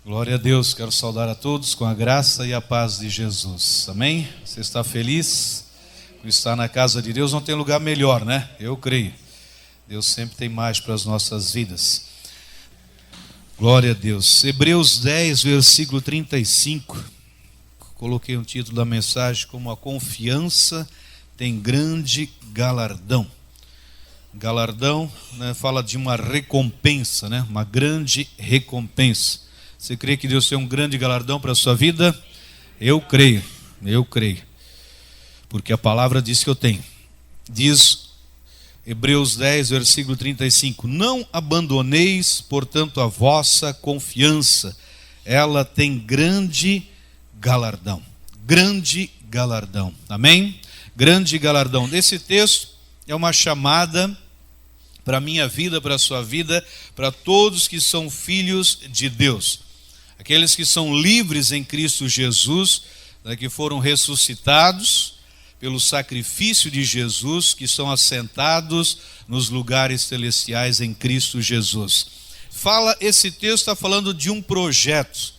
Glória a Deus, quero saudar a todos com a graça e a paz de Jesus, amém? Você está feliz por estar na casa de Deus? Não tem lugar melhor, né? Eu creio, Deus sempre tem mais para as nossas vidas. Glória a Deus. Hebreus 10, versículo 35, coloquei um título da mensagem como a confiança tem grande galardão. Galardão, né, fala de uma recompensa, né? Uma grande recompensa. Você crê que Deus tem um grande galardão para a sua vida? Eu creio. Porque a palavra diz que eu tenho. Diz Hebreus 10, versículo 35. Não abandoneis, portanto, a vossa confiança. Ela tem grande galardão. Grande galardão. Amém? Grande galardão. Esse texto é uma chamada para a minha vida, para a sua vida, para todos que são filhos de Deus. Aqueles que são livres em Cristo Jesus, né, que foram ressuscitados pelo sacrifício de Jesus, que são assentados nos lugares celestiais em Cristo Jesus. Esse texto está falando de um projeto.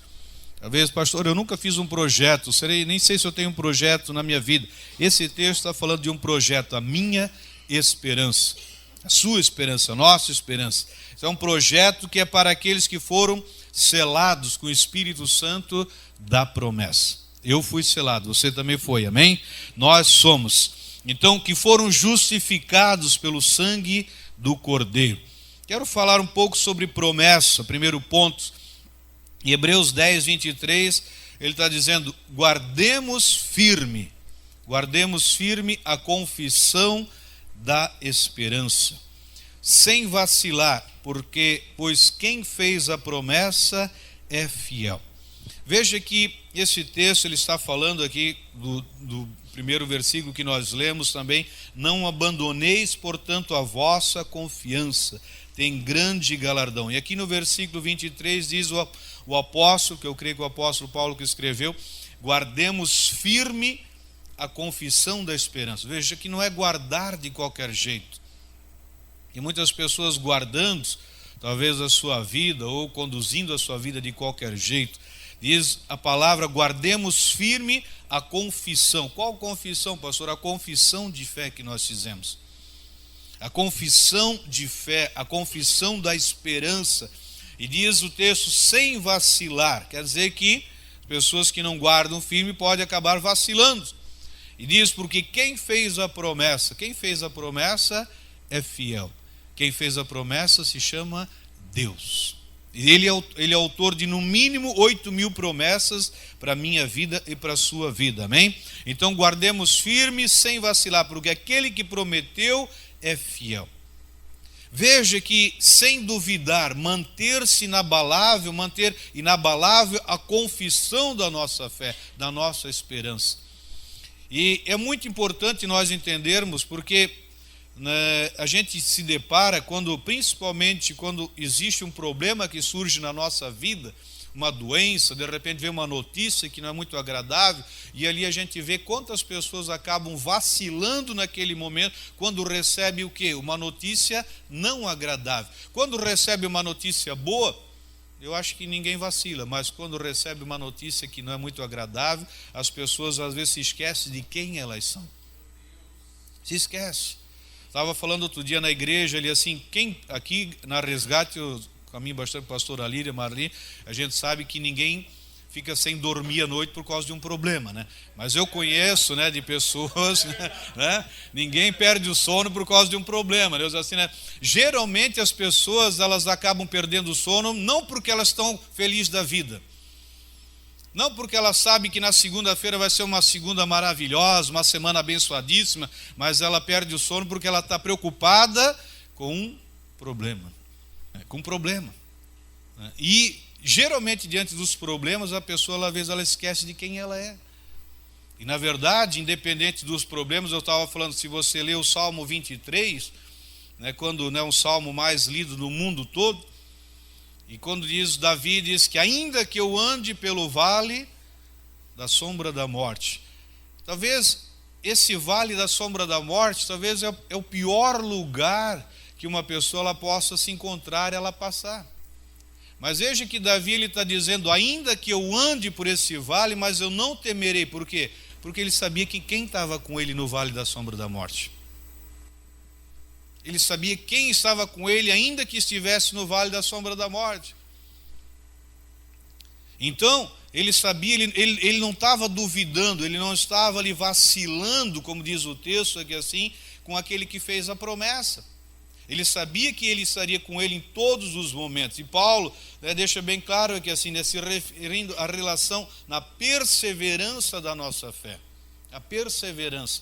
Talvez, pastor, eu nunca fiz um projeto, nem sei se eu tenho um projeto na minha vida. Esse texto está falando de um projeto, a minha esperança, a sua esperança, a nossa esperança. É um projeto que é para aqueles que foram selados com o Espírito Santo da promessa. Eu fui selado, você também foi, amém? Nós somos, então, que foram justificados pelo sangue do Cordeiro. Quero falar um pouco sobre promessa, primeiro ponto. Em Hebreus 10, 23, ele está dizendo, guardemos firme a confissão da esperança, sem vacilar, pois quem fez a promessa é fiel. Veja que esse texto ele está falando aqui do primeiro versículo que nós lemos também, não abandoneis, portanto, a vossa confiança, tem grande galardão. E aqui no versículo 23 diz o apóstolo, que eu creio que o apóstolo Paulo que escreveu, guardemos firme a confissão da esperança. Veja que não é guardar de qualquer jeito. E muitas pessoas guardando, talvez a sua vida, ou conduzindo a sua vida de qualquer jeito. Diz a palavra, guardemos firme a confissão. Qual confissão, pastor? A confissão de fé que nós fizemos. A confissão de fé, a confissão da esperança. E diz o texto, sem vacilar. Quer dizer que pessoas que não guardam firme podem acabar vacilando. E diz, porque quem fez a promessa é fiel. Quem fez a promessa se chama Deus. E ele é autor de no mínimo 8.000 promessas para a minha vida e para a sua vida, amém? Então guardemos firme sem vacilar, porque aquele que prometeu é fiel. Veja que, sem duvidar, manter inabalável a confissão da nossa fé, da nossa esperança. E é muito importante nós entendermos, porque a gente se depara, principalmente quando existe um problema que surge na nossa vida, uma doença, de repente vem uma notícia que não é muito agradável, e ali a gente vê quantas pessoas acabam vacilando naquele momento, quando recebe o quê? Uma notícia não agradável. Quando recebe uma notícia boa, eu acho que ninguém vacila, mas quando recebe uma notícia que não é muito agradável, as pessoas às vezes se esquecem de quem elas são. Se esquece. Estava falando outro dia na igreja, ali assim, aqui na Resgate, eu caminho bastante com a pastora Líria, Marli, a gente sabe que ninguém fica sem dormir à noite por causa de um problema, né? Mas eu conheço, né, de pessoas, né? Ninguém perde o sono por causa de um problema, né? Assim, né? Geralmente as pessoas, elas acabam perdendo o sono, não porque elas estão felizes da vida, não porque ela sabe que na segunda-feira vai ser uma segunda maravilhosa, uma semana abençoadíssima, mas ela perde o sono porque ela está preocupada com um problema. E geralmente diante dos problemas a pessoa, às vezes, ela esquece de quem ela é. E na verdade, independente dos problemas, eu estava falando, se você ler o Salmo 23, né, quando é um salmo mais lido no mundo todo, e quando Davi diz que ainda que eu ande pelo vale da sombra da morte, talvez esse vale da sombra da morte, talvez é o pior lugar que uma pessoa ela possa se encontrar, ela passar. Mas veja que Davi ele está dizendo, ainda que eu ande por esse vale, mas eu não temerei. Por quê? Porque ele sabia que quem estava com ele no vale da sombra da morte. Ele sabia quem estava com ele, ainda que estivesse no vale da sombra da morte. Então, ele sabia, ele não estava duvidando, ele não estava ali vacilando, como diz o texto aqui assim, com aquele que fez a promessa. Ele sabia que ele estaria com ele em todos os momentos. E Paulo deixa bem claro aqui assim, se referindo à relação na perseverança da nossa fé. A perseverança.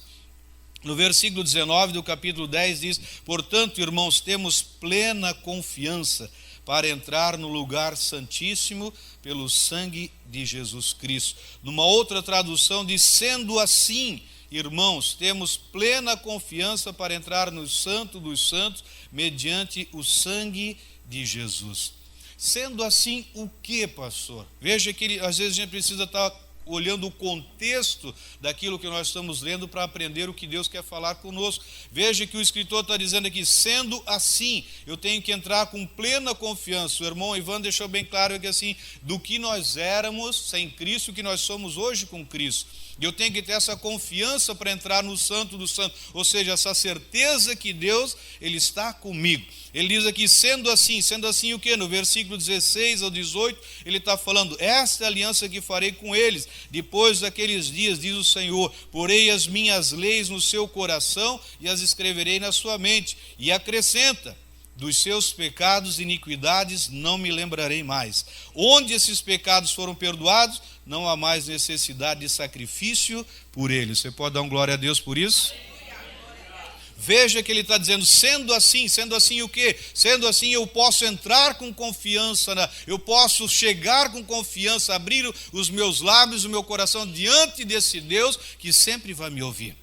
No versículo 19 do capítulo 10 diz, portanto, irmãos, temos plena confiança para entrar no lugar santíssimo pelo sangue de Jesus Cristo. Numa outra tradução diz, sendo assim, irmãos, temos plena confiança para entrar no Santo dos Santos, mediante o sangue de Jesus. Sendo assim, o que, pastor? Veja que às vezes a gente precisa estar olhando o contexto daquilo que nós estamos lendo para aprender o que Deus quer falar conosco. Veja que o escritor está dizendo aqui, sendo assim, eu tenho que entrar com plena confiança. O irmão Ivan deixou bem claro que assim, do que nós éramos sem Cristo, o que nós somos hoje com Cristo. E eu tenho que ter essa confiança para entrar no Santo do Santo, ou seja, essa certeza que Deus, Ele está comigo. Ele diz aqui, sendo assim o que? No versículo 16 ao 18, ele está falando, esta é a aliança que farei com eles, depois daqueles dias, diz o Senhor, porei as minhas leis no seu coração e as escreverei na sua mente. E acrescenta, dos seus pecados e iniquidades não me lembrarei mais. Onde esses pecados foram perdoados, não há mais necessidade de sacrifício por eles. Você pode dar um glória a Deus por isso? Veja que ele está dizendo, sendo assim o quê? Sendo assim eu posso entrar com confiança, eu posso chegar com confiança, abrir os meus lábios, o meu coração diante desse Deus que sempre vai me ouvir.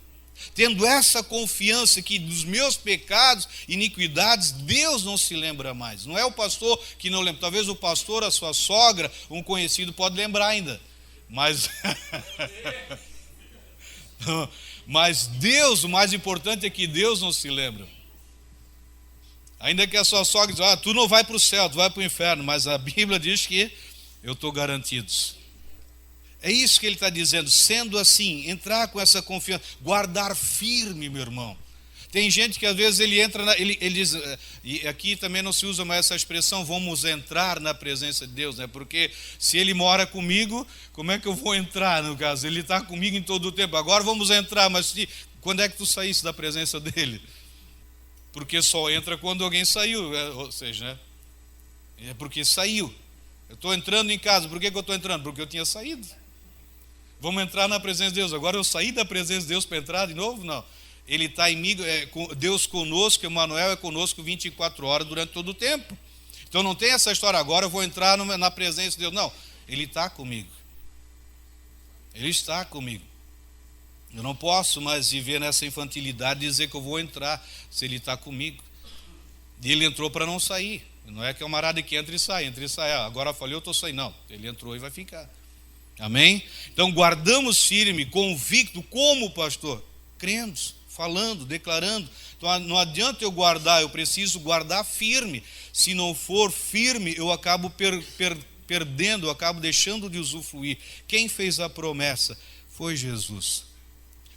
Tendo essa confiança que dos meus pecados, iniquidades, Deus não se lembra mais. Não é o pastor que não lembra. Talvez o pastor, a sua sogra, um conhecido pode lembrar ainda. Mas Deus, o mais importante é que Deus não se lembra. Ainda que a sua sogra diz, tu não vai para o céu, tu vai para o inferno. Mas a Bíblia diz que eu estou garantido. É isso que ele está dizendo, sendo assim, entrar com essa confiança, guardar firme, meu irmão. Tem gente que às vezes ele entra, ele diz, e aqui também não se usa mais essa expressão, vamos entrar na presença de Deus, né? Porque se ele mora comigo, como é que eu vou entrar no caso? Ele está comigo em todo o tempo, agora vamos entrar, mas quando é que tu saísse da presença dele? Porque só entra quando alguém saiu, ou seja, né? É porque saiu. Eu estou entrando em casa, por que eu estou entrando? Porque eu tinha saído. Vamos entrar na presença de Deus. Agora eu saí da presença de Deus para entrar de novo? Não. Ele está em mim, Deus conosco, Emmanuel é conosco 24 horas durante todo o tempo. Então não tem essa história, agora eu vou entrar na presença de Deus. Não, Ele está comigo. Ele está comigo. Eu não posso mais viver nessa infantilidade e dizer que eu vou entrar se Ele está comigo. E Ele entrou para não sair. Não é que é um marado que entra e sai. Agora falhou, eu estou saindo. Não, Ele entrou e vai ficar. Amém? Então guardamos firme, convicto, como pastor? Cremos, falando, declarando. Então não adianta eu guardar, eu preciso guardar firme. Se não for firme, eu acabo perdendo, eu acabo deixando de usufruir. Quem fez a promessa? Foi Jesus.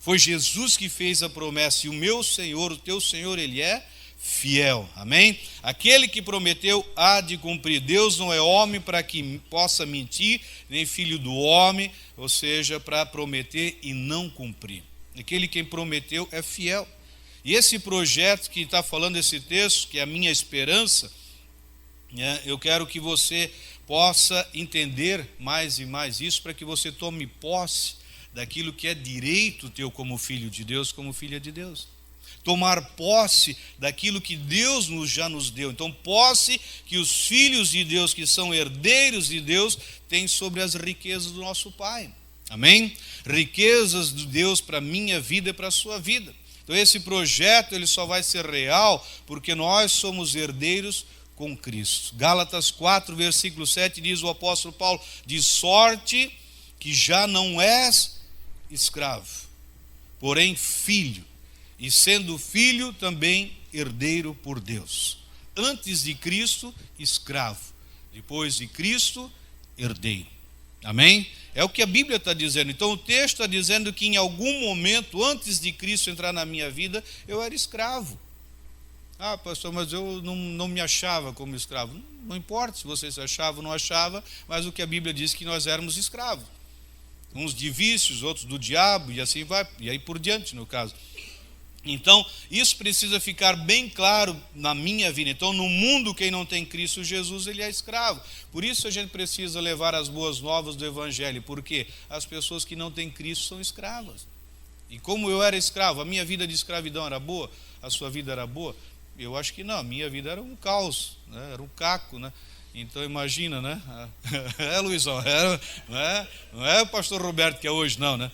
Foi Jesus que fez a promessa. E o meu Senhor, o teu Senhor, Ele é fiel, amém? Aquele que prometeu há de cumprir. Deus não é homem para que possa mentir, nem filho do homem, ou seja, para prometer e não cumprir. Aquele que prometeu é fiel. E esse projeto que está falando esse texto, que é a minha esperança, eu quero que você possa entender mais e mais isso, para que você tome posse daquilo que é direito teu como filho de Deus, como filha de Deus. Tomar posse daquilo que Deus já nos deu. Então, posse que os filhos de Deus, que são herdeiros de Deus, têm sobre as riquezas do nosso Pai. Amém? Riquezas de Deus para a minha vida e para a sua vida. Então, esse projeto ele só vai ser real porque nós somos herdeiros com Cristo. Gálatas 4, versículo 7, diz o apóstolo Paulo, de sorte que já não és escravo, porém filho, e sendo filho também herdeiro por Deus. Antes de Cristo, escravo. Depois de Cristo, herdeiro. Amém? É o que a Bíblia está dizendo. Então o texto está dizendo que em algum momento, antes de Cristo entrar na minha vida, eu era escravo. Ah, pastor, mas eu não me achava como escravo. Não importa se você se achava ou não achava, mas o que a Bíblia diz que nós éramos escravos. Uns de vícios, outros do diabo, e assim vai, e aí por diante no caso. Então, isso precisa ficar bem claro na minha vida. Então, no mundo, quem não tem Cristo Jesus, ele é escravo. Por isso a gente precisa levar as boas novas do Evangelho, porque as pessoas que não têm Cristo são escravas. E como eu era escravo, a minha vida de escravidão era boa? A sua vida era boa? Eu acho que não, a minha vida era um caos, né? Era um caco, né? Então imagina, né? Luizão, não é o pastor Roberto que é hoje, não, né?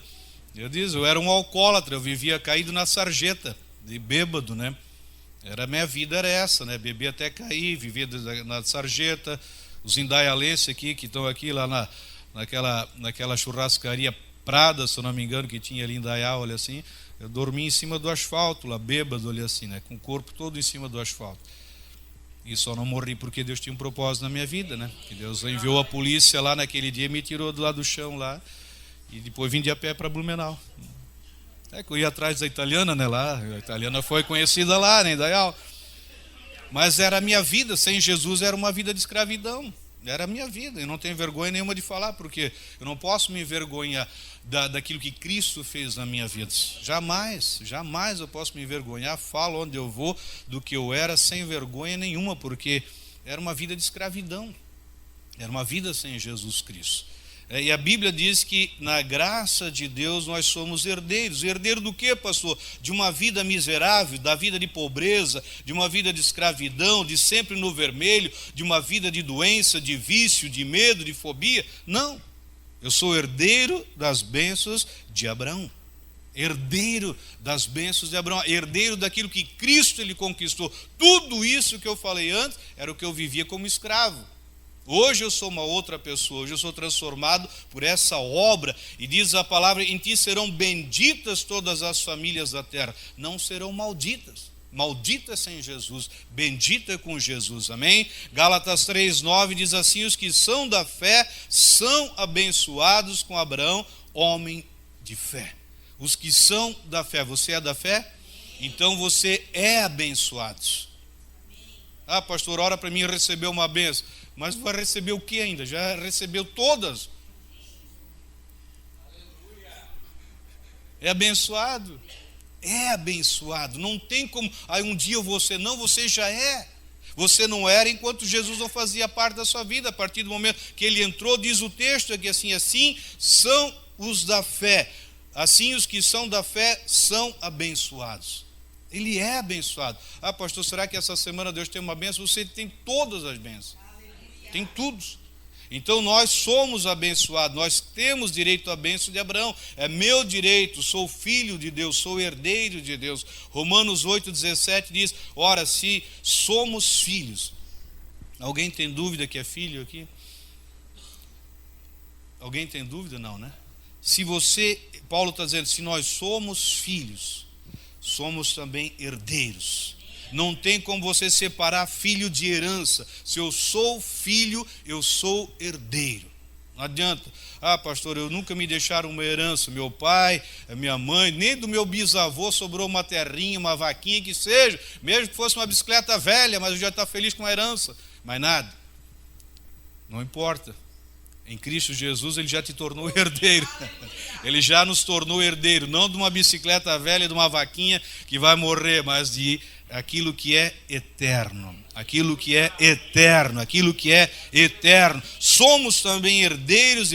Eu era um alcoólatra, eu vivia caído na sarjeta, de bêbado, né? Minha vida era essa, né? Beber até cair, viver na sarjeta. Os indaialenses aqui, que estão aqui lá naquela churrascaria Prada, se eu não me engano, que tinha ali em Indaial, olha assim, eu dormi em cima do asfalto, lá bêbado, olha assim, né? Com o corpo todo em cima do asfalto. E só não morri porque Deus tinha um propósito na minha vida, né? Que Deus enviou a polícia lá naquele dia e me tirou do lado do chão lá. E depois vim de a pé para Blumenau. É que eu ia atrás da italiana, né, lá. A italiana foi conhecida lá, né, Indaial. Mas era a minha vida, sem Jesus era uma vida de escravidão. Era a minha vida, eu não tenho vergonha nenhuma de falar, porque eu não posso me envergonhar daquilo que Cristo fez na minha vida. Jamais eu posso me envergonhar, falo onde eu vou, do que eu era, sem vergonha nenhuma, porque era uma vida de escravidão. Era uma vida sem Jesus Cristo. E a Bíblia diz que na graça de Deus nós somos herdeiros. Herdeiro do quê, pastor? De uma vida miserável, da vida de pobreza, de uma vida de escravidão, de sempre no vermelho, de uma vida de doença, de vício, de medo, de fobia? Não. Eu sou herdeiro das bênçãos de Abraão. Herdeiro das bênçãos de Abraão. Herdeiro daquilo que Cristo ele conquistou. Tudo isso que eu falei antes era o que eu vivia como escravo. Hoje eu sou uma outra pessoa, hoje eu sou transformado por essa obra, e diz a palavra, em ti serão benditas todas as famílias da terra, não serão malditas, maldita sem Jesus, bendita com Jesus, amém? Gálatas 3:9 diz assim, os que são da fé são abençoados com Abraão, homem de fé. Os que são da fé, você é da fé? Então você é abençoado. Ah, pastor, ora para mim receber uma bênção. Mas vai receber o que ainda? Já recebeu todas. É abençoado. É abençoado. Não tem como, um dia eu vou ser. Não, você já é. Você não era enquanto Jesus não fazia parte da sua vida. A partir do momento que ele entrou, diz o texto aqui assim são os da fé. Assim os que são da fé são abençoados. Ele é abençoado. Ah, pastor, será que essa semana Deus tem uma bênção? Você tem todas as bênçãos. Tem tudo. Então nós somos abençoados, nós temos direito à bênção de Abraão. É meu direito, sou filho de Deus, sou herdeiro de Deus. Romanos 8,17 diz, ora, se somos filhos. Alguém tem dúvida que é filho aqui? Alguém tem dúvida? Não, né? Paulo está dizendo, se nós somos filhos, somos também herdeiros. Não tem como você separar filho de herança. Se eu sou filho, eu sou herdeiro. Não adianta. Ah, pastor, eu nunca me deixaram uma herança. Meu pai, a minha mãe, nem do meu bisavô sobrou uma terrinha, uma vaquinha que seja. Mesmo que fosse uma bicicleta velha, mas eu já estou feliz com a herança. Mas nada. Não importa. Em Cristo Jesus ele já te tornou herdeiro. Ele já nos tornou herdeiro. Não de uma bicicleta velha, de uma vaquinha que vai morrer, mas de aquilo que é eterno, aquilo que é eterno, aquilo que é eterno. Somos também herdeiros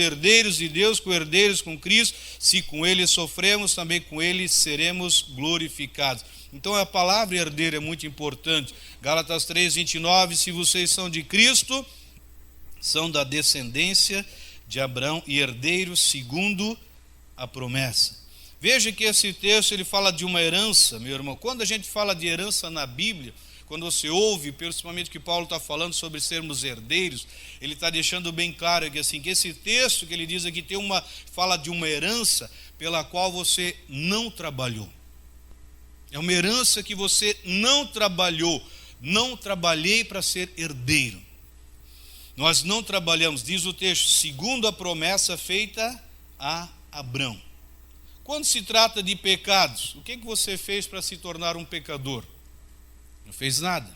de Deus, co-herdeiros com Cristo. Se com Ele sofremos, também com Ele seremos glorificados. Então a palavra herdeiro é muito importante. Gálatas 3:29, se vocês são de Cristo, são da descendência de Abraão e herdeiros segundo a promessa. Veja que esse texto ele fala de uma herança, meu irmão. Quando a gente fala de herança na Bíblia, quando você ouve, principalmente que Paulo está falando sobre sermos herdeiros, ele está deixando bem claro que, assim, que esse texto que ele diz aqui fala de uma herança pela qual você não trabalhou. É uma herança que você não trabalhou. Não trabalhei para ser herdeiro. Nós não trabalhamos, diz o texto, segundo a promessa feita a Abrão. Quando se trata de pecados, o que você fez para se tornar um pecador? Não fez nada.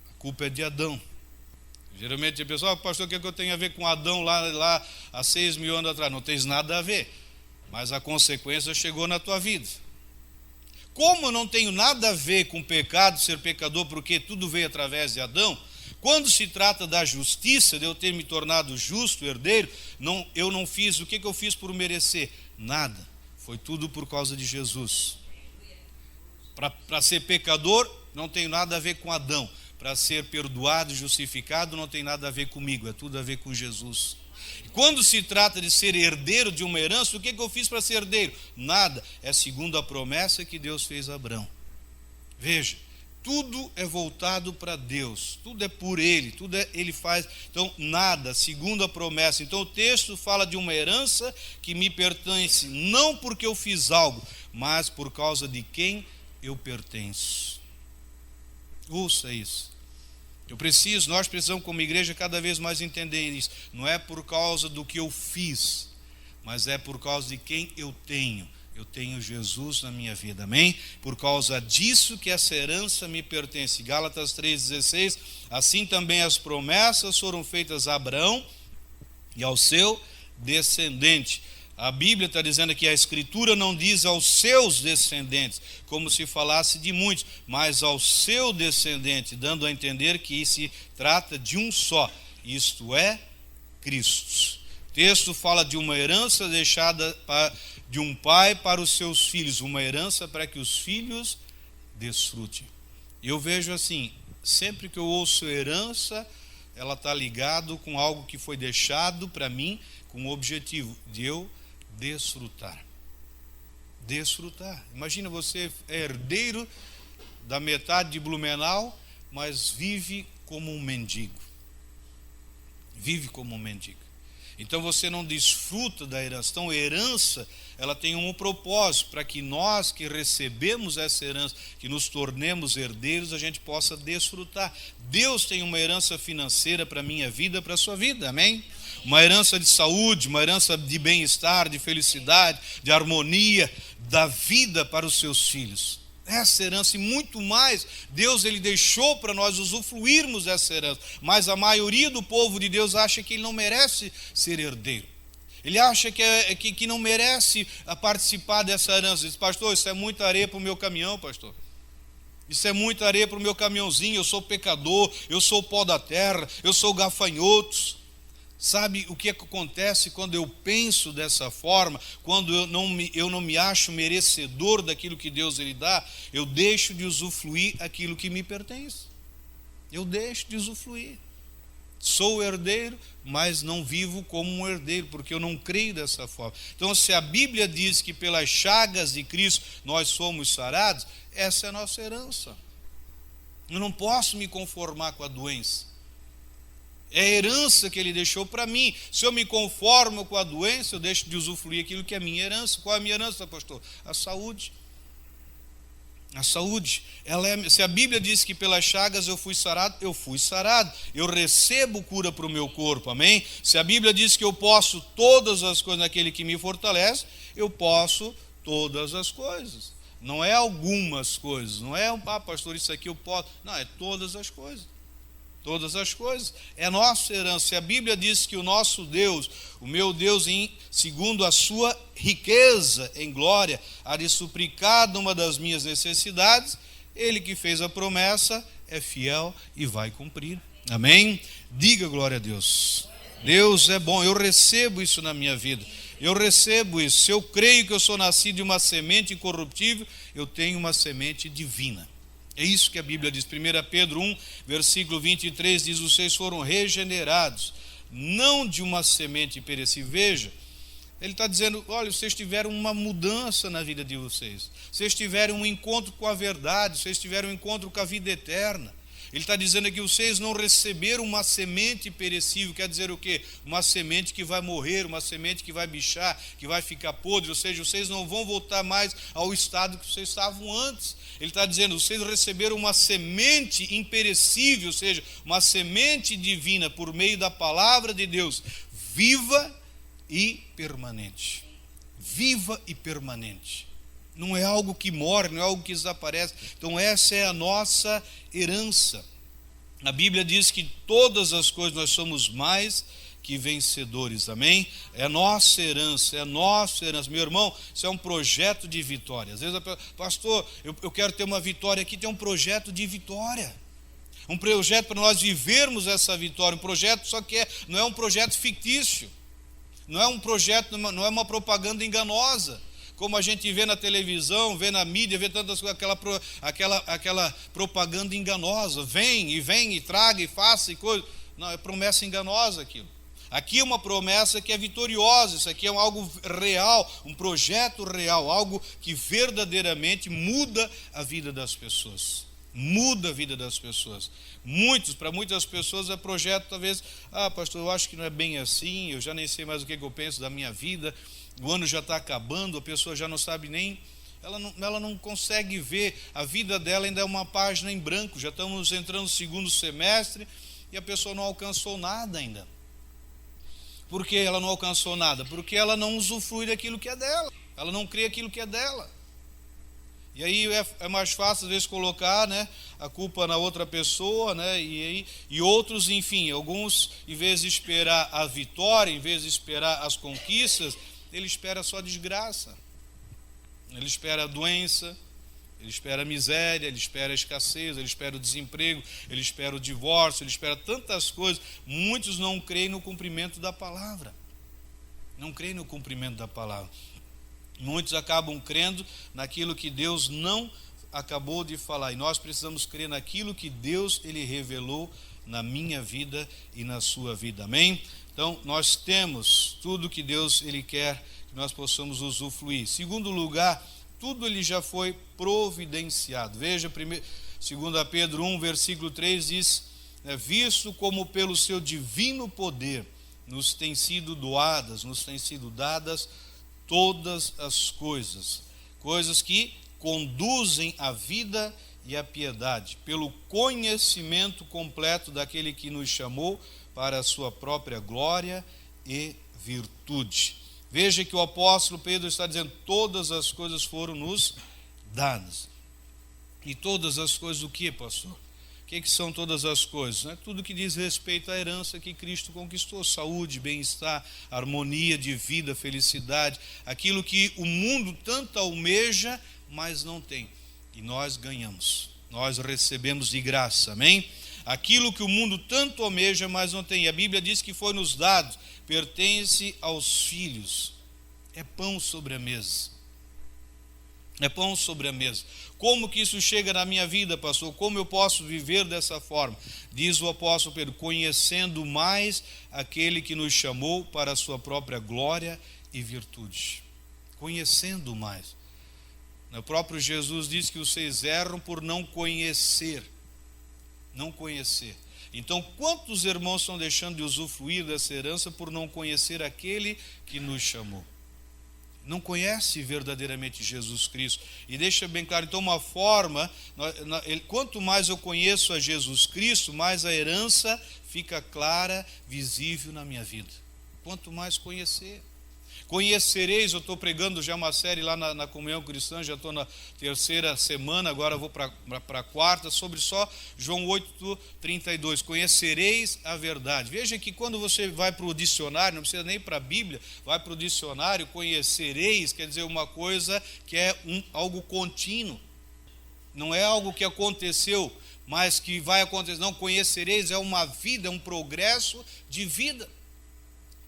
A culpa é de Adão. Geralmente a pessoa, pastor, o que eu tenho a ver com Adão lá há 6.000 anos atrás? Não tens nada a ver, mas a consequência chegou na tua vida. Como eu não tenho nada a ver com pecado, ser pecador, porque tudo veio através de Adão, quando se trata da justiça, de eu ter me tornado justo, herdeiro, eu não fiz, o que eu fiz por merecer? Nada. Foi tudo por causa de Jesus. Para ser pecador, não tem nada a ver com Adão. Para ser perdoado e justificado, não tem nada a ver comigo, é tudo a ver com Jesus. E quando se trata de ser herdeiro de uma herança, o que eu fiz para ser herdeiro? Nada. É segundo a promessa que Deus fez a Abrão. Veja, tudo é voltado para Deus, tudo é por Ele, Ele faz. Então, nada, segundo a promessa. Então, o texto fala de uma herança que me pertence, não porque eu fiz algo, mas por causa de quem eu pertenço. Ouça isso. Nós precisamos, como igreja, cada vez mais entender isso. Não é por causa do que eu fiz, mas é por causa de quem eu tenho. Eu tenho Jesus na minha vida, amém? Por causa disso que essa herança me pertence. Gálatas 3,16, assim também as promessas foram feitas a Abraão e ao seu descendente. A Bíblia está dizendo que a Escritura não diz aos seus descendentes, como se falasse de muitos, mas ao seu descendente, dando a entender que se trata de um só, isto é, Cristo. O texto fala de uma herança deixada de um pai para os seus filhos, uma herança para que os filhos desfrutem. Eu vejo assim, sempre que eu ouço herança, ela está ligado com algo que foi deixado para mim, com o objetivo de eu desfrutar. Desfrutar. Imagina, você é herdeiro da metade de Blumenau, mas vive como um mendigo. Vive como um mendigo. Então você não desfruta da herança. Então a herança, ela tem um propósito, para que nós que recebemos essa herança, que nos tornemos herdeiros, a gente possa desfrutar. Deus tem uma herança financeira para a minha vida, para a sua vida, amém? Uma herança de saúde, uma herança de bem-estar, de felicidade, de harmonia, da vida para os seus filhos. Essa herança e muito mais, Deus ele deixou para nós usufruirmos dessa herança. Mas a maioria do povo de Deus acha que ele não merece ser herdeiro. Ele acha que não merece participar dessa herança. Diz, pastor, isso é muita areia para o meu caminhão, pastor. Isso é muita areia para o meu caminhãozinho, eu sou pecador, eu sou o pó da terra, eu sou gafanhotos. Sabe o que acontece quando eu penso dessa forma? Quando eu não me acho merecedor daquilo que Deus ele dá, eu deixo de usufruir aquilo que me pertence. Eu deixo de usufruir. Sou herdeiro, mas não vivo como um herdeiro, porque eu não creio dessa forma. Então, se a Bíblia diz que pelas chagas de Cristo nós somos sarados, essa é a nossa herança. Eu não posso me conformar com a doença. É a herança que ele deixou para mim. Se eu me conformo com a doença, eu deixo de usufruir aquilo que é minha herança. Qual é a minha herança, pastor? A saúde. A saúde. Se a Bíblia diz que pelas chagas eu fui sarado, eu fui sarado. Eu recebo cura para o meu corpo, amém? Se a Bíblia diz que eu posso todas as coisas naquele que me fortalece, eu posso todas as coisas. Não é algumas coisas. Não é, pastor, isso aqui eu posso. Não, é todas as coisas. Todas as coisas, é nossa herança. A Bíblia diz que o nosso Deus, o meu Deus, segundo a sua riqueza em glória, há de suprir cada uma das minhas necessidades. Ele que fez a promessa é fiel e vai cumprir, amém? Diga glória a Deus. Deus é bom, eu recebo isso na minha vida, eu recebo isso. Se eu creio que eu sou nascido de uma semente incorruptível, eu tenho uma semente divina. É isso que a Bíblia diz. 1 Pedro 1, versículo 23 diz, vocês foram regenerados, não de uma semente perecível. Veja, ele está dizendo, olha, vocês tiveram uma mudança na vida de vocês. Vocês tiveram um encontro com a verdade, vocês tiveram um encontro com a vida eterna. Ele está dizendo aqui, vocês não receberam uma semente perecível. Quer dizer o quê? Uma semente que vai morrer, uma semente que vai bichar, que vai ficar podre. Ou seja, vocês não vão voltar mais ao estado que vocês estavam antes. Ele está dizendo, vocês receberam uma semente imperecível, ou seja, uma semente divina por meio da palavra de Deus, viva e permanente. Viva e permanente. Não é algo que morre, não é algo que desaparece. Então essa é a nossa herança. A Bíblia diz que todas as coisas nós somos mais que vencedores, amém? É nossa herança, é nossa herança. Meu irmão, isso é um projeto de vitória. Às vezes, pastor, eu quero ter uma vitória aqui, tem um projeto de vitória. Um projeto para nós vivermos essa vitória, um projeto só que não é um projeto fictício. Não é um projeto, não é uma propaganda enganosa, como a gente vê na televisão, vê na mídia, vê tantas coisas, aquela propaganda enganosa, vem e traga e faça e coisa. Não, é promessa enganosa aquilo. Aqui é uma promessa que é vitoriosa, isso aqui é algo real, um projeto real, algo que verdadeiramente muda a vida das pessoas. Muda a vida das pessoas. Para muitas pessoas é projeto, talvez, pastor, eu acho que não é bem assim, eu já nem sei mais o que eu penso da minha vida, o ano já está acabando, a pessoa já não sabe nem, ela não consegue ver, a vida dela ainda é uma página em branco, já estamos entrando no segundo semestre e a pessoa não alcançou nada ainda. Por que ela não alcançou nada? Porque ela não usufrui daquilo que é dela, ela não crê aquilo que é dela. E aí é mais fácil, às vezes, colocar, né, a culpa na outra pessoa, né, e outros, enfim, alguns, em vez de esperar a vitória, em vez de esperar as conquistas, ele espera só desgraça, ele espera a doença, ele espera a miséria, ele espera a escassez, ele espera o desemprego, ele espera o divórcio, ele espera tantas coisas. Muitos não creem no cumprimento da palavra, não creem no cumprimento da palavra. Muitos acabam crendo naquilo que Deus não acabou de falar. E nós precisamos crer naquilo que Deus ele revelou na minha vida e na sua vida. Amém? Então, nós temos tudo que Deus ele quer que nós possamos usufruir. Segundo lugar, tudo ele já foi providenciado. Veja, 2 Pedro 1, versículo 3 diz, visto como pelo seu divino poder nos têm sido doadas, nos têm sido dadas todas as coisas que conduzem à vida e à piedade, pelo conhecimento completo daquele que nos chamou para a sua própria glória e virtude. Veja que o apóstolo Pedro está dizendo, todas as coisas foram nos dadas. E todas as coisas o que, pastor? O que são todas as coisas? Né? Tudo que diz respeito à herança que Cristo conquistou, saúde, bem-estar, harmonia de vida, felicidade, aquilo que o mundo tanto almeja, mas não tem. E nós ganhamos, nós recebemos de graça, amém? Aquilo que o mundo tanto almeja, mas não tem. E a Bíblia diz que foi nos dado, pertence aos filhos. É pão sobre a mesa. É pão sobre a mesa. Como que isso chega na minha vida, pastor? Como eu posso viver dessa forma? Diz o apóstolo Pedro, conhecendo mais aquele que nos chamou para a sua própria glória e virtude. Conhecendo mais. O próprio Jesus diz que vocês erram por não conhecer. Não conhecer. Então, quantos irmãos estão deixando de usufruir dessa herança por não conhecer aquele que nos chamou? Não conhece verdadeiramente Jesus Cristo. E deixa bem claro, então uma forma, quanto mais eu conheço a Jesus Cristo, mais a herança fica clara, visível na minha vida. Quanto mais conhecer. Conhecereis, eu estou pregando já uma série lá na Comunhão Cristã, já estou na terceira semana, agora vou para a quarta, sobre só João 8:32, conhecereis a verdade. Veja que quando você vai para o dicionário, não precisa nem para a Bíblia, vai para o dicionário, conhecereis, quer dizer uma coisa que é algo contínuo, não é algo que aconteceu, mas que vai acontecer, não, conhecereis é uma vida, é um progresso de vida.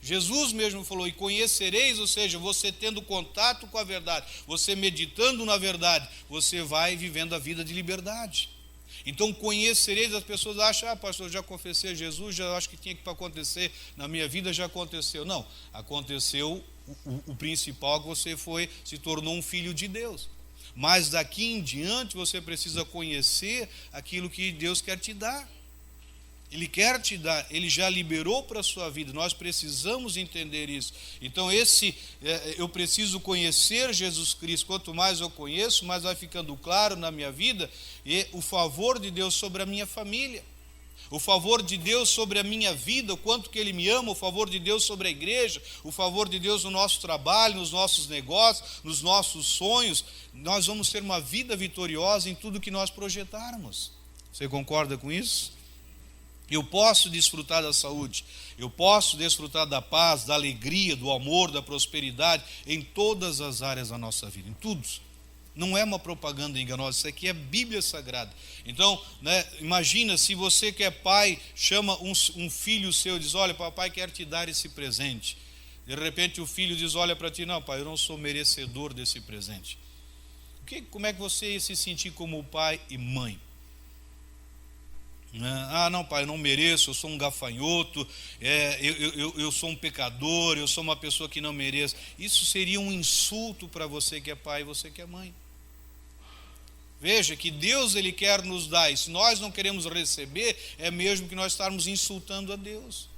Jesus mesmo falou, e conhecereis, ou seja, você tendo contato com a verdade, você meditando na verdade, você vai vivendo a vida de liberdade. Então conhecereis, as pessoas acham, pastor, já confessei a Jesus, já acho que tinha que acontecer na minha vida, já aconteceu. Não, aconteceu o principal, que você se tornou um filho de Deus. mas daqui em diante você precisa conhecer aquilo que Deus quer te dar. Ele quer te dar, Ele já liberou para a sua vida, nós precisamos entender isso. Então eu preciso conhecer Jesus Cristo, quanto mais eu conheço, mais vai ficando claro na minha vida e o favor de Deus sobre a minha família, o favor de Deus sobre a minha vida, o quanto que Ele me ama, o favor de Deus sobre a igreja, o favor de Deus no nosso trabalho, nos nossos negócios, nos nossos sonhos. Nós vamos ter uma vida vitoriosa em tudo que nós projetarmos. Você concorda com isso? Eu posso desfrutar da saúde, eu posso desfrutar da paz, da alegria, do amor, da prosperidade em todas as áreas da nossa vida, em tudo. Não é uma propaganda enganosa, isso aqui é Bíblia Sagrada. Então, imagina se você que é pai, chama um filho seu e diz, olha, papai quer te dar esse presente. De repente o filho diz, olha para ti, não pai, eu não sou merecedor desse presente. Como é que você ia se sentir como pai e mãe? Ah, não pai, eu não mereço, eu sou um gafanhoto, eu sou um pecador, eu sou uma pessoa que não mereço. Isso seria um insulto para você que é pai e você que é mãe. Veja que Deus Ele quer nos dar, e se nós não queremos receber, é mesmo que nós estarmos insultando a Deus.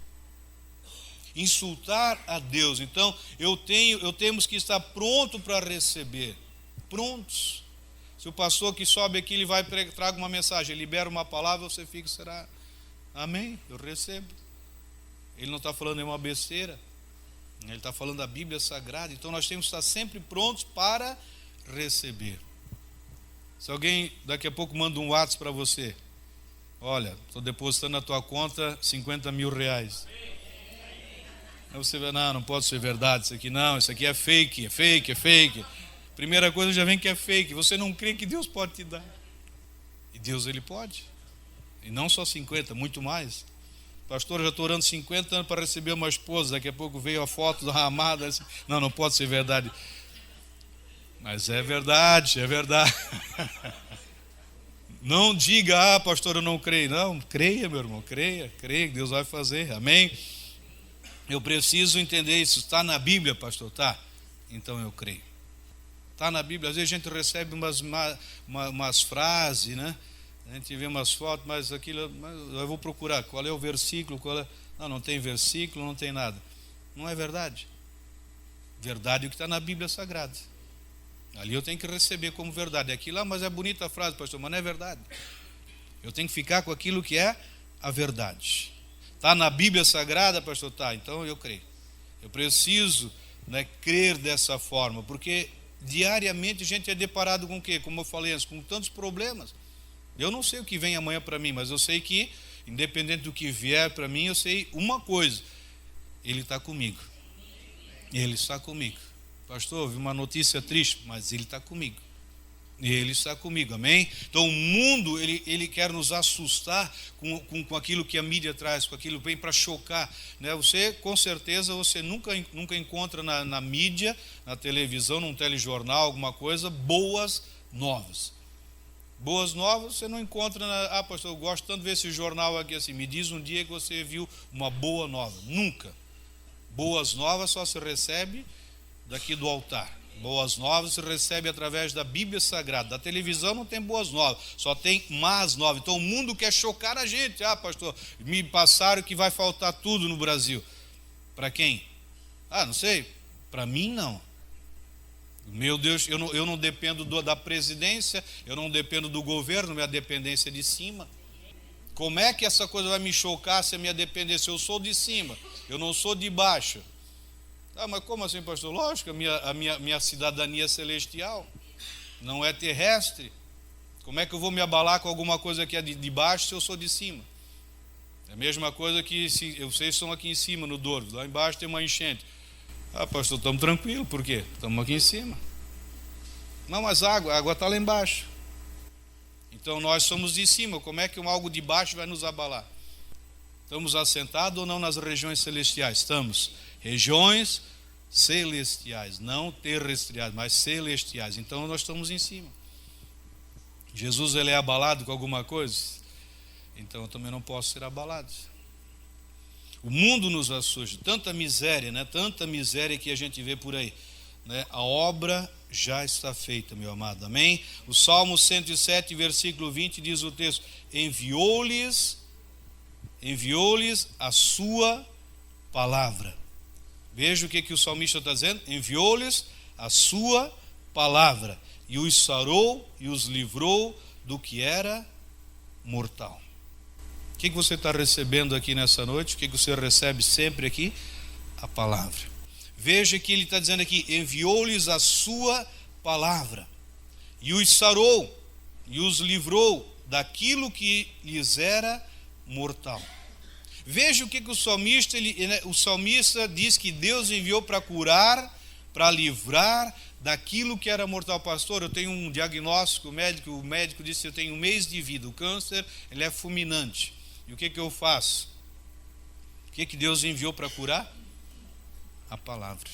Insultar a Deus. Então, temos que estar pronto para receber, prontos. Se o pastor que sobe aqui, ele traga uma mensagem, ele libera uma palavra, você fica, será? Amém? Eu recebo. Ele não está falando nenhuma besteira, ele está falando da Bíblia Sagrada, então nós temos que estar sempre prontos para receber. Se alguém daqui a pouco manda um WhatsApp para você, olha, estou depositando na tua conta 50 mil reais. Aí você vai, não pode ser verdade isso aqui, não, isso aqui é fake, é fake, é fake. Primeira coisa já vem que é fake, você não crê que Deus pode te dar. E Deus Ele pode. E não só 50, muito mais. Pastor, já estou orando 50 anos para receber uma esposa, daqui a pouco veio a foto da amada. Assim. Não pode ser verdade. Mas é verdade, é verdade. Não diga, pastor, eu não creio. Não, creia, meu irmão, creia que Deus vai fazer, amém? Eu preciso entender isso, está na Bíblia, pastor, tá? Então eu creio. Está na Bíblia, às vezes a gente recebe umas frases, né? A gente vê umas fotos, mas aquilo, eu vou procurar, qual é o versículo, não tem versículo, não tem nada. Não é verdade. Verdade é o que está na Bíblia Sagrada. Ali eu tenho que receber como verdade. Aquilo lá, mas é bonita a frase, pastor, mas não é verdade. Eu tenho que ficar com aquilo que é a verdade. Está na Bíblia Sagrada, pastor? Tá, então eu creio. Eu preciso crer dessa forma, porque diariamente a gente é deparado com o quê? Como eu falei antes, com tantos problemas. Eu não sei o que vem amanhã para mim, mas eu sei que, independente do que vier para mim, eu sei uma coisa: Ele está comigo. Ele está comigo. Pastor, ouvi uma notícia triste, mas Ele está comigo. Ele está comigo, amém? Então o mundo, ele quer nos assustar com aquilo que a mídia traz, com aquilo que vem para chocar, né? Você, com certeza, você nunca encontra na mídia, na televisão, num telejornal, alguma coisa, boas novas. Boas novas você não encontra, pastor, eu gosto tanto de ver esse jornal aqui assim, me diz um dia que você viu uma boa nova. Nunca. Boas novas só se recebe daqui do altar. Boas novas se recebe através da Bíblia Sagrada. Da televisão não tem boas novas, só tem más novas. Então o mundo quer chocar a gente. Pastor, me passaram que vai faltar tudo no Brasil. Para quem? Não sei. Para mim não. Meu Deus, eu não dependo da presidência, eu não dependo do governo, minha dependência é de cima. Como é que essa coisa vai me chocar se a minha dependência? Eu sou de cima, eu não sou de baixo. Mas como assim, pastor? Lógico, a minha cidadania é celestial, não é terrestre. Como é que eu vou me abalar com alguma coisa que é de baixo se eu sou de cima? É a mesma coisa que vocês estão aqui em cima no Douro, lá embaixo tem uma enchente. Pastor, estamos tranquilos, por quê? Estamos aqui em cima. Não, mas a água está lá embaixo. Então nós somos de cima, como é que algo de baixo vai nos abalar? Estamos assentados ou não nas regiões celestiais? Estamos. Regiões celestiais, não terrestriais, mas celestiais. Então nós estamos em cima. Jesus, ele é abalado com alguma coisa? Então eu também não posso ser abalado. O mundo nos assusta, tanta miséria, né? Tanta miséria que a gente vê por aí, né? A obra já está feita, meu amado, amém? O Salmo 107, versículo 20, diz o texto: enviou-lhes a sua palavra. Veja o que o salmista está dizendo: enviou-lhes a sua palavra, e os sarou e os livrou do que era mortal. O que você está recebendo aqui nessa noite? O que você recebe sempre aqui? A palavra. Veja que ele está dizendo aqui: enviou-lhes a sua palavra, e os sarou e os livrou daquilo que lhes era mortal. Veja o que o salmista diz que Deus enviou para curar, para livrar daquilo que era mortal. Pastor, eu tenho um diagnóstico médico, o médico disse que eu tenho 1 mês de vida, o câncer ele é fulminante. E o que eu faço? O que Deus enviou para curar? A palavra.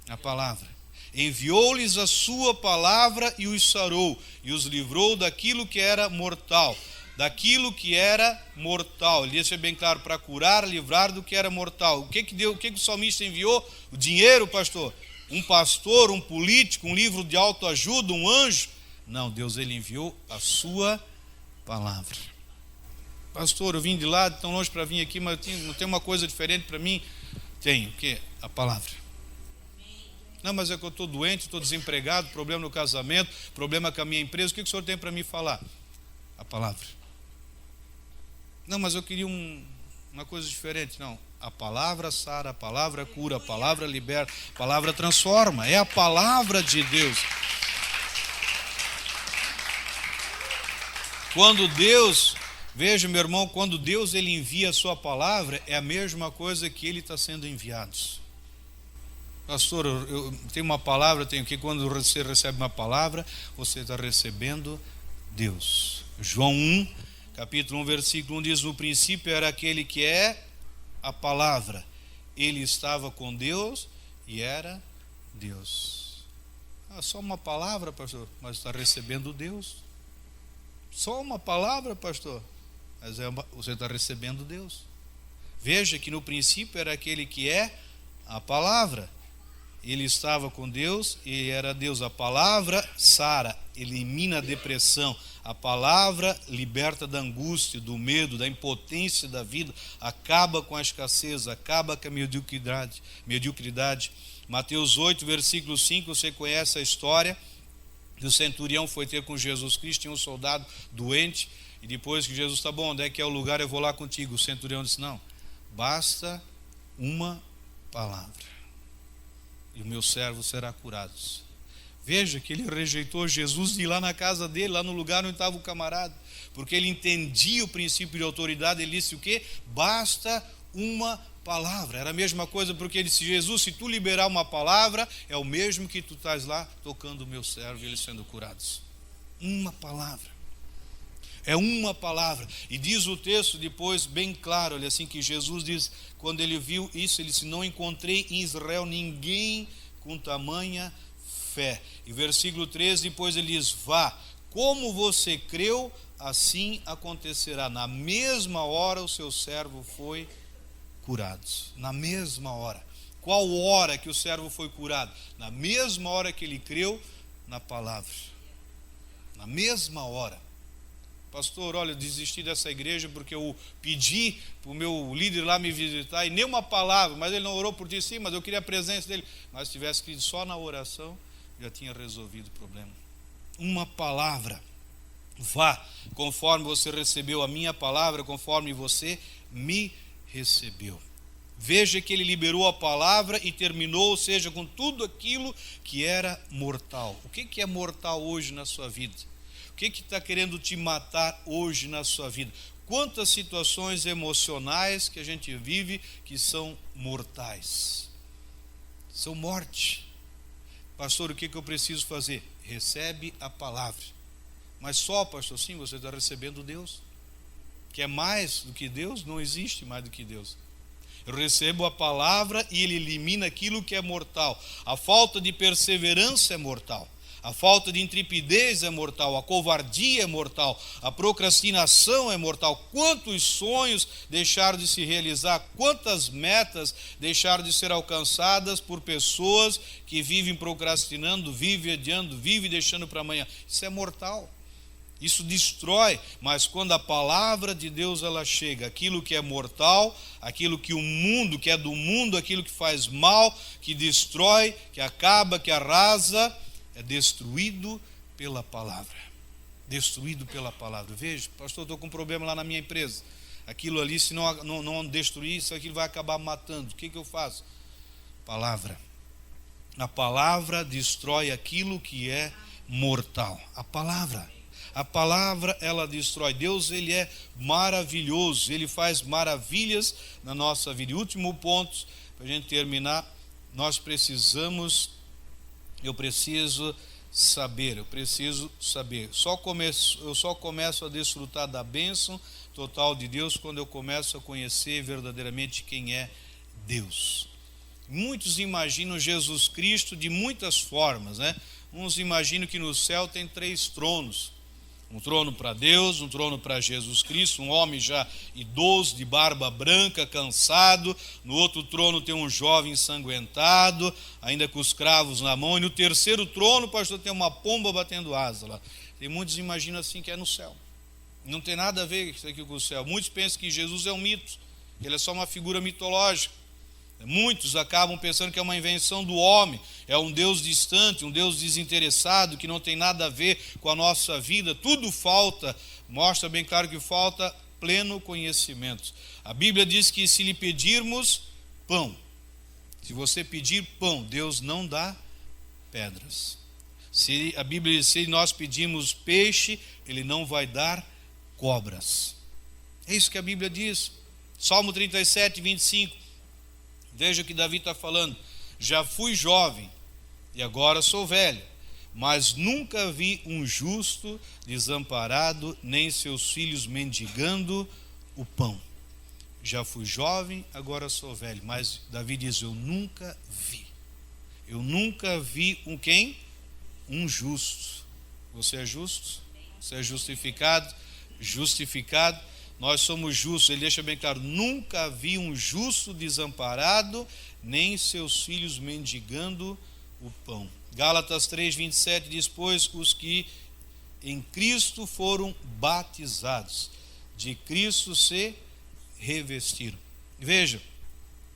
A palavra. Enviou-lhes a sua palavra e os sarou, e os livrou daquilo que era mortal. Daquilo que era mortal. Ele deixa bem claro: para curar, livrar do que era mortal. O que o salmista enviou? O dinheiro, pastor? Um pastor, um político, um livro de autoajuda, um anjo? Não, Deus ele enviou a sua palavra. Pastor, eu vim de lá, tão longe para vir aqui, mas não tem uma coisa diferente para mim? Tem, o quê? A palavra. Não, mas é que eu estou doente, estou desempregado, problema no casamento, problema com a minha empresa. O que o senhor tem para me falar? A palavra. Não, mas eu queria uma coisa diferente. Não, a palavra sara, a palavra cura, a palavra liberta, a palavra transforma. É a palavra de Deus. Quando Deus, veja, meu irmão, quando Deus ele envia a sua palavra, é a mesma coisa que ele está sendo enviado. Pastor, eu tenho uma palavra, tenho que quando você recebe uma palavra, você está recebendo Deus. João 1, capítulo 1, versículo 1 diz: no princípio era aquele que é a palavra. Ele estava com Deus e era Deus. Só uma palavra, pastor, mas está recebendo Deus. Só uma palavra, pastor, mas você está recebendo Deus. Veja que no princípio era aquele que é a palavra. Ele estava com Deus e era Deus. A palavra sara, elimina a depressão. A palavra liberta da angústia, do medo, da impotência da vida. Acaba com a escassez, acaba com a mediocridade. Mateus 8, versículo 5, você conhece a história. O centurião foi ter com Jesus Cristo, tinha um soldado doente. E depois que Jesus, tá bom, onde é que é o lugar? Eu vou lá contigo. O centurião disse: não, basta uma palavra e o meu servo será curado. Veja que ele rejeitou Jesus de ir lá na casa dele, lá no lugar onde estava o camarada, porque ele entendia o princípio de autoridade. Ele disse o quê? Basta uma palavra. Era a mesma coisa, porque ele disse: Jesus, se tu liberar uma palavra, é o mesmo que tu estás lá tocando o meu servo e ele sendo curado. Uma palavra. É uma palavra. E diz o texto depois bem claro, olha assim, que Jesus diz, quando ele viu isso, ele disse: não encontrei em Israel ninguém com tamanha fé. E versículo 13, depois ele diz: vá, como você creu, assim acontecerá. Na mesma hora o seu servo foi curado. Na mesma hora. Qual hora que o servo foi curado? Na mesma hora que ele creu na palavra. Na mesma hora. Pastor, olha, eu desisti dessa igreja porque eu pedi para o meu líder lá me visitar e nem uma palavra, mas ele não orou por ti. Sim, mas eu queria a presença dele. Mas se tivesse querido só na oração, já tinha resolvido o problema. Uma palavra. Vá, conforme você recebeu a minha palavra, conforme você me recebeu. Veja que ele liberou a palavra e terminou, ou seja, com tudo aquilo que era mortal. O que é mortal hoje na sua vida? O que está querendo te matar hoje na sua vida? Quantas situações emocionais que a gente vive que são mortais? São morte. Pastor, o que eu preciso fazer? Recebe a palavra. Mas só, pastor, sim, você está recebendo Deus. Que é mais do que Deus? Não existe mais do que Deus. Eu recebo a palavra e ele elimina aquilo que é mortal. A falta de perseverança é mortal. A falta de intrepidez é mortal, a covardia é mortal, a procrastinação é mortal. Quantos sonhos deixaram de se realizar, quantas metas deixaram de ser alcançadas por pessoas que vivem procrastinando, vivem adiando, vivem deixando para amanhã. Isso é mortal, isso destrói. Mas quando a palavra de Deus ela chega, aquilo que é mortal, aquilo que o mundo, que é do mundo, aquilo que faz mal, que destrói, que acaba, que arrasa, é destruído pela palavra. Destruído pela palavra. Veja, pastor, estou com um problema lá na minha empresa. Aquilo ali, se não destruir, isso aquilo vai acabar matando. O que eu faço? Palavra. A palavra destrói aquilo que é mortal. A palavra. A palavra, ela destrói. Deus, ele é maravilhoso. Ele faz maravilhas na nossa vida. E último ponto, para a gente terminar, eu preciso saber. Eu só começo a desfrutar da bênção total de Deus quando eu começo a conhecer verdadeiramente quem é Deus. Muitos imaginam Jesus Cristo de muitas formas, né? Uns imaginam que no céu tem 3 tronos. Um trono para Deus, um trono para Jesus Cristo, um homem já idoso, de barba branca, cansado. No outro trono tem um jovem ensanguentado, ainda com os cravos na mão. E no terceiro trono, pastor, tem uma pomba batendo asa lá. Tem muitos imaginam assim que é no céu. Não tem nada a ver isso aqui com o céu. Muitos pensam que Jesus é um mito, ele é só uma figura mitológica. Muitos acabam pensando que é uma invenção do homem, é um Deus distante, um Deus desinteressado, que não tem nada a ver com a nossa vida. Tudo falta, mostra bem claro que falta pleno conhecimento. A Bíblia diz que se lhe pedirmos pão, se você pedir pão, Deus não dá pedras. A Bíblia diz que se nós pedimos peixe, Ele não vai dar cobras. É isso que a Bíblia diz. Salmo 37, 25. Veja o que Davi está falando. Já fui jovem e agora sou velho, mas nunca vi um justo desamparado, nem seus filhos mendigando o pão. Já fui jovem, agora sou velho. Mas Davi diz, eu nunca vi. Eu nunca vi um quem? Um justo. Você é justo? Você é justificado? Justificado. Nós somos justos. Ele deixa bem claro, nunca vi um justo desamparado, nem seus filhos mendigando o pão. Gálatas 3:27 diz, pois os que em Cristo foram batizados, de Cristo se revestiram. Veja,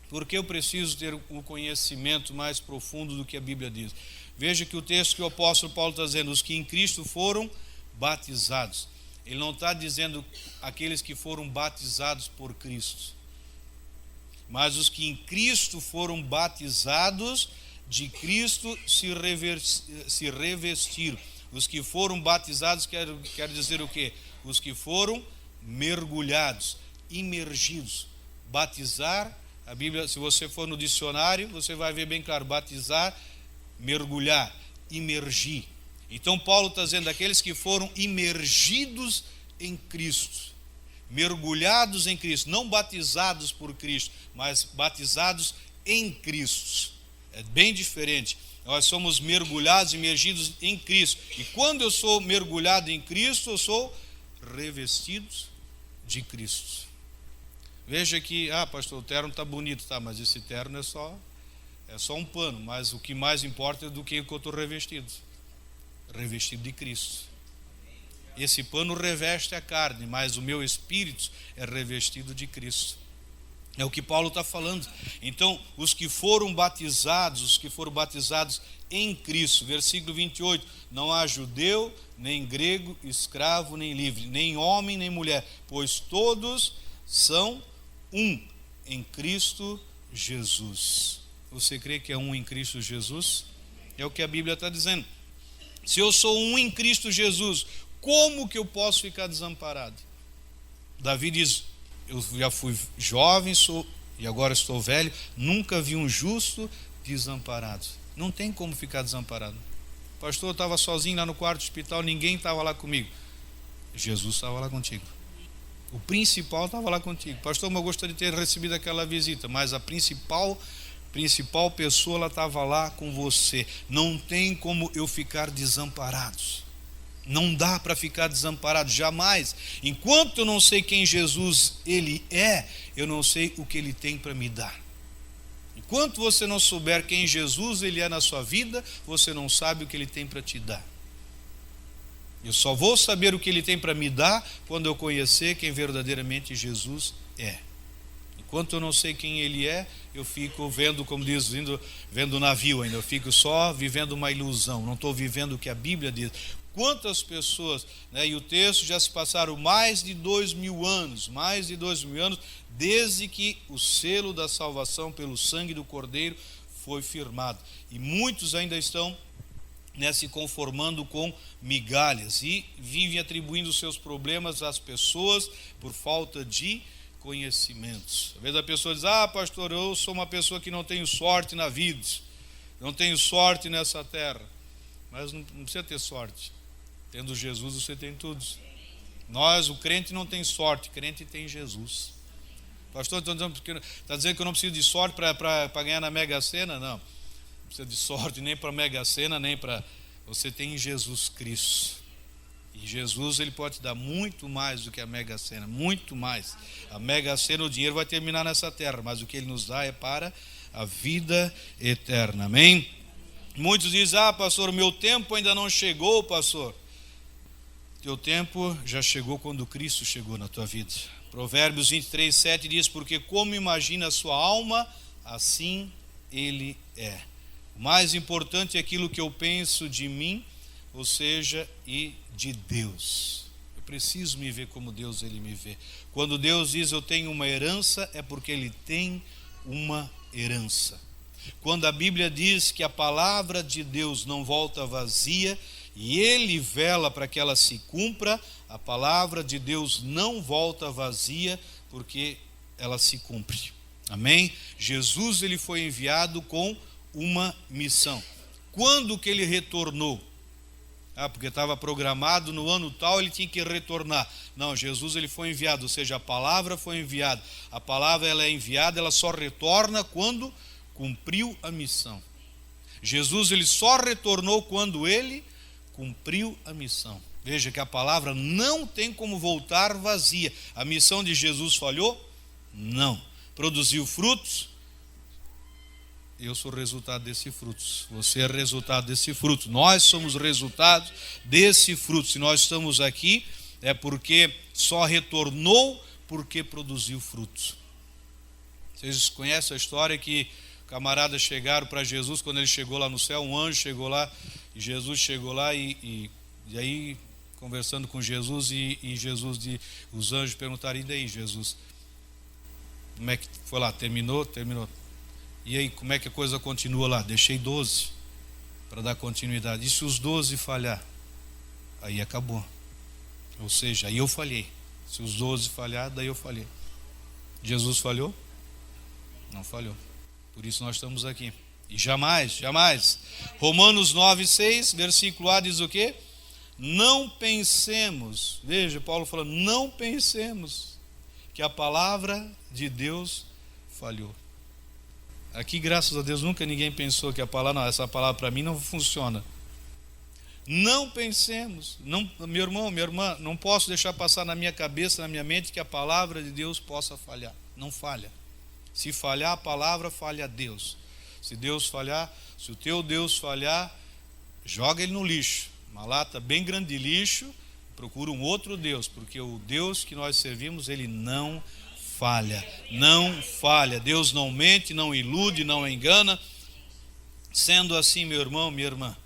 porque eu preciso ter um conhecimento mais profundo do que a Bíblia diz. Veja que o texto que o apóstolo Paulo está dizendo, os que em Cristo foram batizados. Ele não está dizendo aqueles que foram batizados por Cristo, mas os que em Cristo foram batizados, de Cristo se revestiram. Os que foram batizados quer dizer o quê? Os que foram mergulhados, imergidos. Batizar, a Bíblia, se você for no dicionário, você vai ver bem claro, batizar, mergulhar, imergir. Então Paulo está dizendo, aqueles que foram imergidos em Cristo, mergulhados em Cristo, não batizados por Cristo, mas batizados em Cristo. É bem diferente. Nós somos mergulhados, imergidos em Cristo. E quando eu sou mergulhado em Cristo, eu sou revestido de Cristo. Veja que, pastor, o terno está bonito, tá, mas esse terno é só um pano, mas o que mais importa é do que eu estou revestido. Revestido de Cristo. Esse pano reveste a carne, mas o meu espírito é revestido de Cristo. É o que Paulo está falando. Então, os que foram batizados em Cristo, versículo 28, não há judeu, nem grego, escravo, nem livre, nem homem, nem mulher, pois todos são um em Cristo Jesus. Você crê que é um em Cristo Jesus? É o que a Bíblia está dizendo. Se eu sou um em Cristo Jesus, como que eu posso ficar desamparado? Davi diz, eu já fui jovem, e agora estou velho, nunca vi um justo desamparado. Não tem como ficar desamparado. Pastor, eu estava sozinho lá no quarto do hospital, ninguém estava lá comigo. Jesus estava lá contigo. O principal estava lá contigo. Pastor, eu gostaria de ter recebido aquela visita, mas a principal principal pessoa, ela estava lá com você. Não tem como eu ficar desamparado. Não dá para ficar desamparado, jamais. Enquanto eu não sei quem Jesus ele é, eu não sei o que ele tem para me dar. Enquanto você não souber quem Jesus ele é na sua vida, você não sabe o que ele tem para te dar. Eu só vou saber o que ele tem para me dar quando eu conhecer quem verdadeiramente Jesus é. Enquanto eu não sei quem ele é, eu fico vendo, como diz, vendo o navio ainda. Eu fico só vivendo uma ilusão, não estou vivendo o que a Bíblia diz. Quantas pessoas, né, e o texto já se passaram mais de 2.000 anos, desde que o selo da salvação pelo sangue do Cordeiro foi firmado. E muitos ainda estão, né, se conformando com migalhas e vivem atribuindo seus problemas às pessoas por falta de conhecimentos. Às vezes a pessoa diz: pastor, eu sou uma pessoa que não tenho sorte na vida, não tenho sorte nessa terra. Mas não precisa ter sorte. Tendo Jesus, você tem tudo. Nós, o crente, não tem sorte, o crente tem Jesus. Pastor, está dizendo que eu não preciso de sorte para ganhar na Mega Sena? Não precisa de sorte nem para a Mega Sena, nem para... Você tem Jesus Cristo. E Jesus ele pode te dar muito mais do que a Mega Sena, muito mais. A Mega Sena, o dinheiro vai terminar nessa terra, mas o que ele nos dá é para a vida eterna. Amém? Muitos dizem: pastor, o meu tempo ainda não chegou, pastor. Teu tempo já chegou quando Cristo chegou na tua vida. Provérbios 23:7 diz: porque como imagina a sua alma, assim ele é. O mais importante é aquilo que eu penso de mim, ou seja, e de Deus. Eu preciso me ver como Deus ele me vê. Quando Deus diz eu tenho uma herança, é porque ele tem uma herança. Quando a Bíblia diz que a palavra de Deus não volta vazia e ele vela para que ela se cumpra, a palavra de Deus não volta vazia porque ela se cumpre. Amém? Jesus ele foi enviado com uma missão. Quando que ele retornou? Porque estava programado no ano tal, ele tinha que retornar. Não, Jesus ele foi enviado, ou seja, a palavra foi enviada. A palavra ela é enviada, ela só retorna quando cumpriu a missão. Jesus ele só retornou quando ele cumpriu a missão. Veja que a palavra não tem como voltar vazia. A missão de Jesus falhou? Não. Produziu frutos? Eu sou resultado desse fruto. Você é resultado desse fruto. Nós somos resultado desse fruto. Se nós estamos aqui, é porque só retornou porque produziu frutos. Vocês conhecem a história que camaradas chegaram para Jesus quando ele chegou lá no céu, um anjo chegou lá, e Jesus chegou lá e aí conversando com Jesus e Jesus, os anjos perguntaram: e daí, Jesus? Como é que foi lá? Terminou? E aí, como é que a coisa continua lá? Deixei 12 para dar continuidade. E se os 12 falhar? Aí acabou. Ou seja, aí eu falhei. Se os 12 falhar, daí eu falhei. Jesus falhou? Não falhou. Por isso nós estamos aqui. E jamais. Romanos 9:6, versículo A diz o quê? Não pensemos. Veja, Paulo falando, não pensemos que a palavra de Deus falhou. Aqui, graças a Deus, nunca ninguém pensou que a palavra, não, essa palavra para mim não funciona. Não pensemos, não, meu irmão, minha irmã, não posso deixar passar na minha cabeça, na minha mente, que a palavra de Deus possa falhar. Não falha. Se falhar a palavra, falha Deus. Se Deus falhar, se o teu Deus falhar, joga ele no lixo. Uma lata bem grande de lixo, procura um outro Deus, porque o Deus que nós servimos, ele não falha. Não falha. Deus não mente, não ilude, não engana. Sendo assim, meu irmão, minha irmã,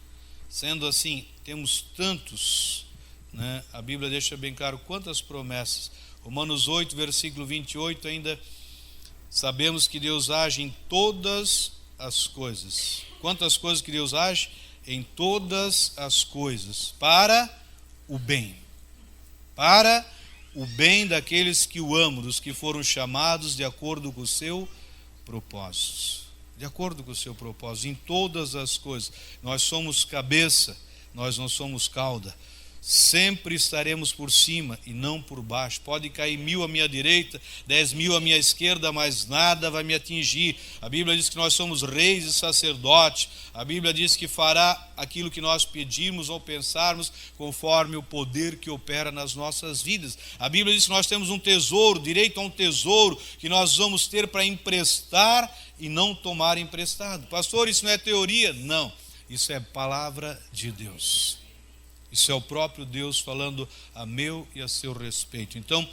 sendo assim, temos tantos, né? A Bíblia deixa bem claro quantas promessas. Romanos 8, versículo 28, ainda sabemos que Deus age em todas as coisas. Quantas coisas que Deus age? Em todas as coisas, para o bem. Para o bem daqueles que o amam, dos que foram chamados de acordo com o seu propósito. De acordo com o seu propósito, em todas as coisas. Nós somos cabeça, nós não somos cauda. sempre estaremos por cima e não por baixo. Pode cair 1000 à minha direita, 10.000 à minha esquerda, mas nada vai me atingir. A Bíblia diz que nós somos reis e sacerdotes. A Bíblia diz que fará aquilo que nós pedirmos ou pensarmos, conforme o poder que opera nas nossas vidas. A Bíblia diz que nós temos um tesouro, direito a um tesouro, que nós vamos ter para emprestar e não tomar emprestado. Pastor, isso não é teoria? Não, isso é palavra de Deus. Isso é o próprio Deus falando a meu e a seu respeito. Então,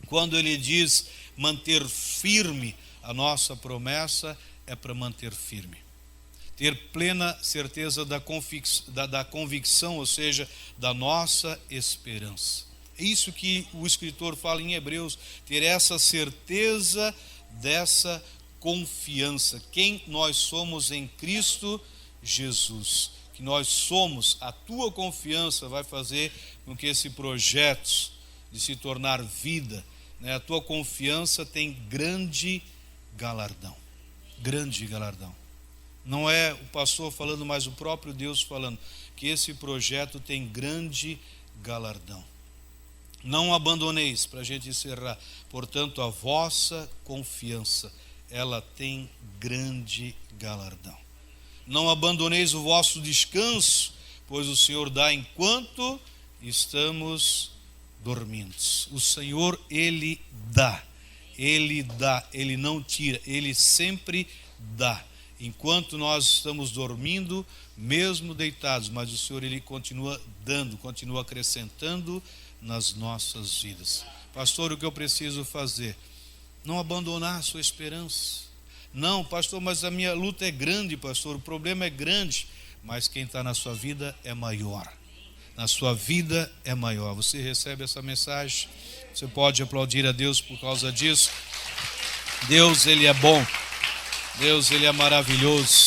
quando ele diz manter firme a nossa promessa, é para manter firme. Ter plena certeza da convicção, ou seja, da nossa esperança. É isso que o escritor fala em Hebreus, ter essa certeza dessa confiança. Quem nós somos em Cristo Jesus. Que nós somos, a tua confiança vai fazer com que esse projeto de se tornar vida, né, a tua confiança tem grande galardão. Grande galardão. Não é o pastor falando, mas o próprio Deus falando que esse projeto tem grande galardão. Não abandoneis, para a gente encerrar, portanto, a vossa confiança, ela tem grande galardão. Não abandoneis o vosso descanso, pois o Senhor dá enquanto estamos dormindo. O Senhor, Ele dá, Ele não tira, Ele sempre dá. Enquanto nós estamos dormindo, mesmo deitados, mas o Senhor, Ele continua dando, continua acrescentando nas nossas vidas. Pastor, o que eu preciso fazer? Não abandonar a sua esperança. Não, pastor, mas a minha luta é grande, pastor, o problema é grande, mas quem está na sua vida é maior. Na sua vida é maior. Você recebe essa mensagem? Você pode aplaudir a Deus por causa disso? Deus, Ele é bom. Deus, Ele é maravilhoso.